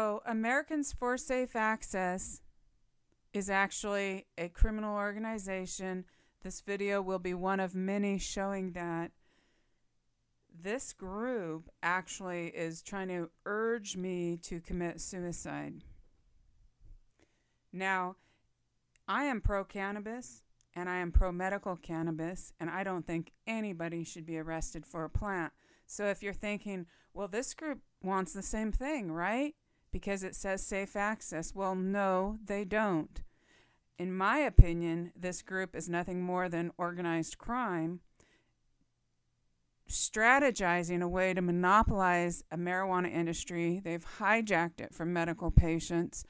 So, Americans for Safe Access is actually a criminal organization. This video will be one of many showing that this group actually is trying to urge me to commit suicide. Now, I am pro-cannabis and I am pro-medical cannabis, and I don't think anybody should be arrested for a plant. So if you're thinking, well, this group wants the same thing, right? Because it says safe access. Well, no, they don't. In my opinion, this group is nothing more than organized crime strategizing a way to monopolize a marijuana industry. They've hijacked it from medical patients.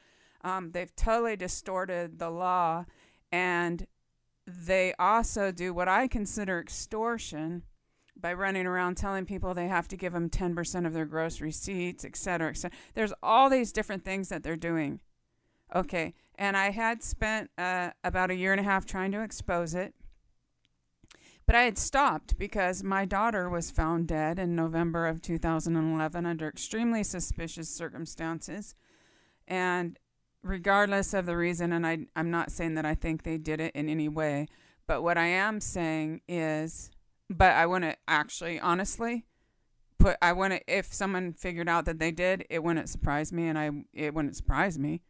They've totally distorted the law, and they also do what I consider extortion by running around telling people they have to give them 10% of their gross receipts, et cetera, et cetera. There's all these different things that they're doing. Okay, and I had spent about a year and a half trying to expose it, but I had stopped because my daughter was found dead in November of 2011 under extremely suspicious circumstances. And regardless of the reason, and I'm not saying that I think they did it in any way, but what I am saying is, but I want to actually, honestly, if someone figured out that they did, it wouldn't surprise me, and it wouldn't surprise me.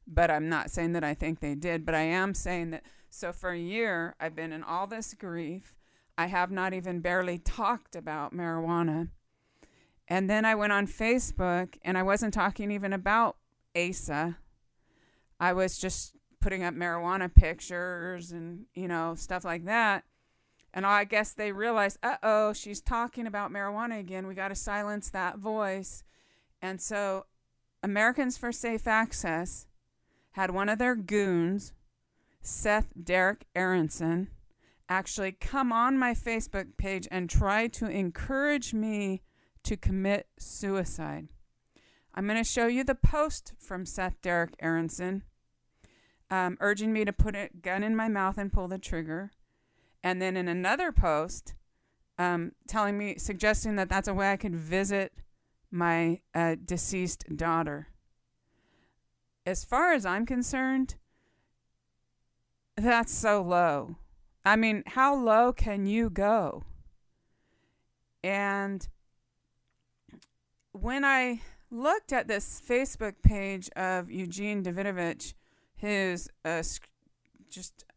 But I'm not saying that I think they did, but I am saying that, so for a year, I've been in all this grief. I have not even barely talked about marijuana. And then I went on Facebook, and I wasn't talking even about ASA. I was just putting up marijuana pictures and, stuff like that. And I guess they realized, uh-oh, she's talking about marijuana again. We got to silence that voice. And so Americans for Safe Access had one of their goons, Seth Derek Aronson, actually come on my Facebook page and try to encourage me to commit suicide. I'm going to show you the post from Seth Derek Aronson, urging me to put a gun in my mouth and pull the trigger. And then in another post, suggesting that that's a way I could visit my deceased daughter. As far as I'm concerned, that's so low. I mean, how low can you go? And when I looked at this Facebook page of Eugene Davidovich, who's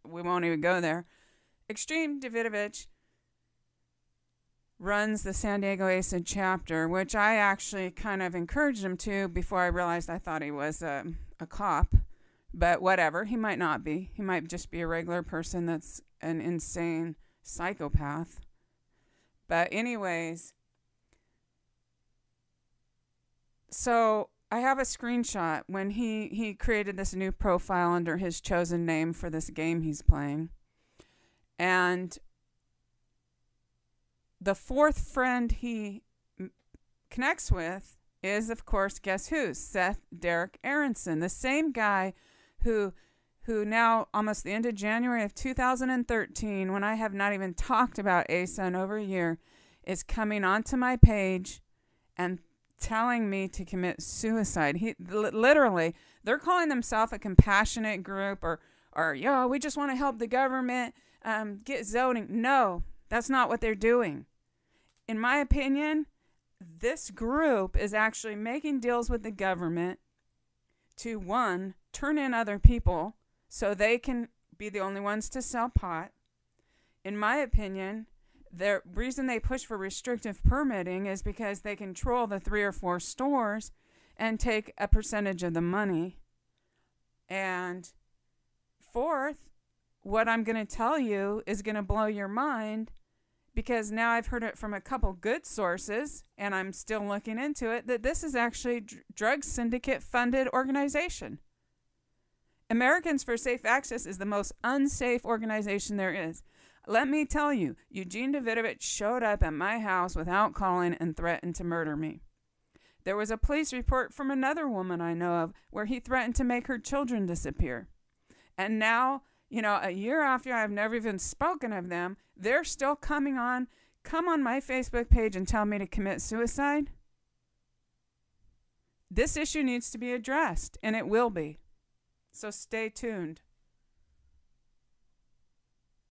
we won't even go there. Extreme Davidovich runs the San Diego ASA chapter, which I actually kind of encouraged him to before I realized I thought he was a cop. But whatever, he might not be. He might just be a regular person that's an insane psychopath. But anyways, so I have a screenshot when he created this new profile under his chosen name for this game he's playing. And the fourth friend he connects with is, of course, guess who? Seth Derek Aronson, the same guy who now, almost the end of January of 2013, when I have not even talked about ASA in over a year, is coming onto my page and telling me to commit suicide. He literally, they're calling themselves a compassionate group, or we just want to help the government get zoning. No, that's not what they're doing. In my opinion, this group is actually making deals with the government to, one, turn in other people so they can be the only ones to sell pot. In my opinion, the reason they push for restrictive permitting is because they control the 3 or 4 stores and take a percentage of the money. And fourth, what I'm going to tell you is going to blow your mind, because now I've heard it from a couple good sources, and I'm still looking into it, that this is actually a drug syndicate funded organization. Americans for Safe Access is the most unsafe organization there is. Let me tell you, Eugene Davidovich showed up at my house without calling and threatened to murder me. There was a police report from another woman I know of where he threatened to make her children disappear. And now, a year after I've never even spoken of them, they're still come on my Facebook page and tell me to commit suicide? this issue needs to be addressed, and it will be. So stay tuned.